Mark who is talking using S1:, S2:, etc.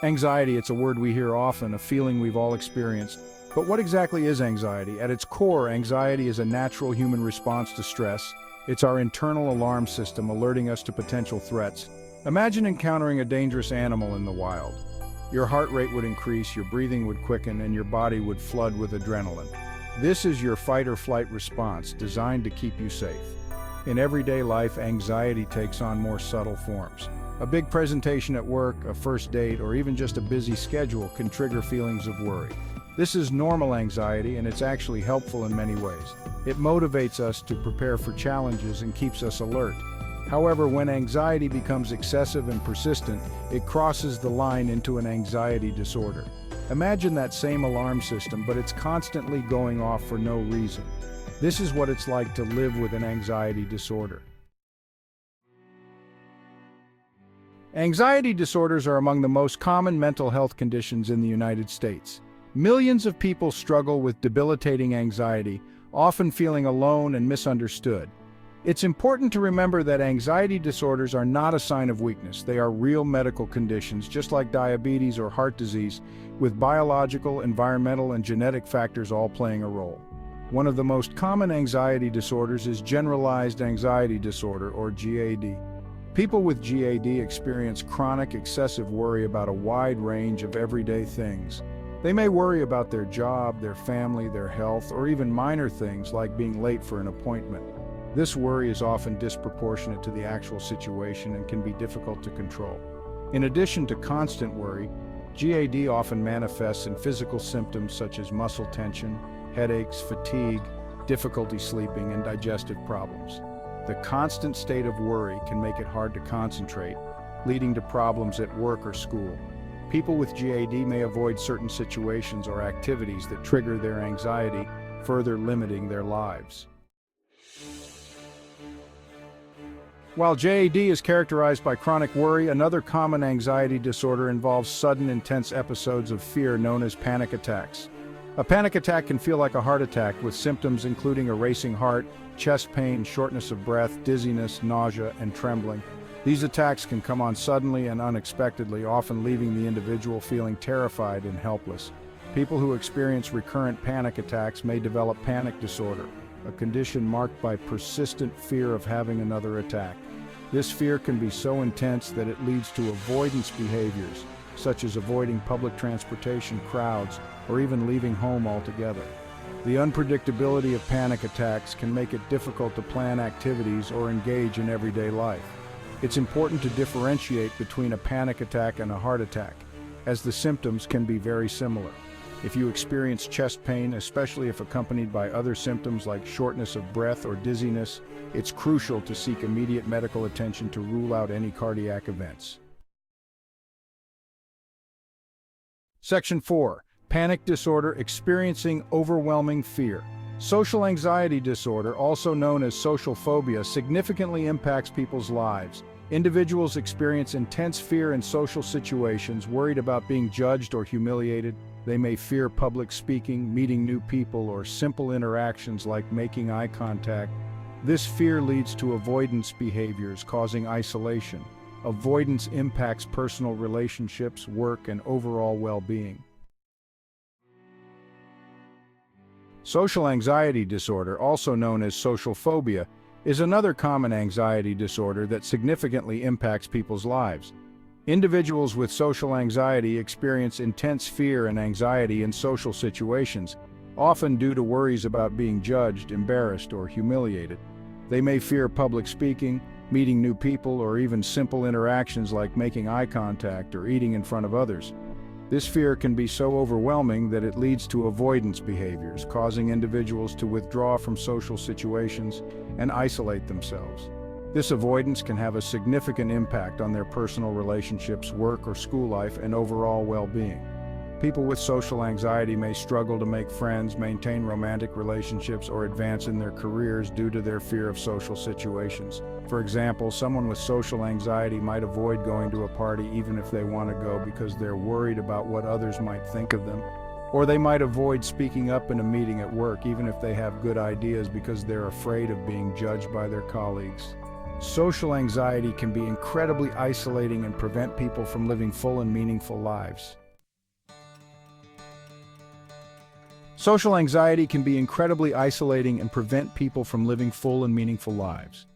S1: Anxiety, it's a word we hear often, a feeling we've all experienced. But what exactly is anxiety? At its core, anxiety is a natural human response to stress. It's our internal alarm system alerting us to potential threats. Imagine encountering a dangerous animal in the wild. Your heart rate would increase, your breathing would quicken, and your body would flood with adrenaline. This is your fight or flight response, designed to keep you safe. In everyday life, anxiety takes on more subtle forms. A big presentation at work, a first date, or even just a busy schedule can trigger feelings of worry. This is normal anxiety, and it's actually helpful in many ways. It motivates us to prepare for challenges and keeps us alert. However, when anxiety becomes excessive and persistent, it crosses the line into an anxiety disorder. Imagine that same alarm system, but it's constantly going off for no reason. This is what it's like to live with an anxiety disorder. Anxiety disorders are among the most common mental health conditions in the United States. Millions of people struggle with debilitating anxiety, often feeling alone and misunderstood. It's important to remember that anxiety disorders are not a sign of weakness. They are real medical conditions, just like diabetes or heart disease, with biological, environmental, and genetic factors all playing a role. One of the most common anxiety disorders is Generalized Anxiety Disorder, or GAD. People with GAD experience chronic, excessive worry about a wide range of everyday things. They may worry about their job, their family, their health, or even minor things like being late for an appointment. This worry is often disproportionate to the actual situation and can be difficult to control. In addition to constant worry, GAD often manifests in physical symptoms such as muscle tension, headaches, fatigue, difficulty sleeping, and digestive problems. The constant state of worry can make it hard to concentrate, leading to problems at work or school. People with GAD may avoid certain situations or activities that trigger their anxiety, further limiting their lives. While GAD is characterized by chronic worry, another common anxiety disorder involves sudden, intense episodes of fear known as panic attacks. A panic attack can feel like a heart attack, with symptoms including a racing heart, chest pain, shortness of breath, dizziness, nausea, and trembling. These attacks can come on suddenly and unexpectedly, often leaving the individual feeling terrified and helpless. People who experience recurrent panic attacks may develop panic disorder, a condition marked by persistent fear of having another attack. This fear can be so intense that it leads to avoidance behaviors, such as avoiding public transportation, crowds, or even leaving home altogether. The unpredictability of panic attacks can make it difficult to plan activities or engage in everyday life. It's important to differentiate between a panic attack and a heart attack, as the symptoms can be very similar. If you experience chest pain, especially if accompanied by other symptoms like shortness of breath or dizziness, it's crucial to seek immediate medical attention to rule out any cardiac events. Section 4. Panic disorder experiencing overwhelming fear. Social anxiety disorder, also known as social phobia, significantly impacts people's lives. Individuals experience intense fear in social situations, worried about being judged or humiliated. They may fear public speaking, meeting new people, or simple interactions like making eye contact. This fear leads to avoidance behaviors, causing isolation. Avoidance impacts personal relationships, work, and overall well-being. Social anxiety disorder, also known as social phobia, is another common anxiety disorder that significantly impacts people's lives. Individuals with social anxiety experience intense fear and anxiety in social situations, often due to worries about being judged, embarrassed, or humiliated. They may fear public speaking, meeting new people, or even simple interactions like making eye contact or eating in front of others. This fear can be so overwhelming that it leads to avoidance behaviors, causing individuals to withdraw from social situations and isolate themselves. This avoidance can have a significant impact on their personal relationships, work or school life, and overall well-being. People with social anxiety may struggle to make friends, maintain romantic relationships, or advance in their careers due to their fear of social situations. For example, someone with social anxiety might avoid going to a party even if they want to go because they're worried about what others might think of them. Or they might avoid speaking up in a meeting at work even if they have good ideas because they're afraid of being judged by their colleagues. Social anxiety can be incredibly isolating and prevent people from living full and meaningful lives. Social anxiety can be incredibly isolating and prevent people from living full and meaningful lives.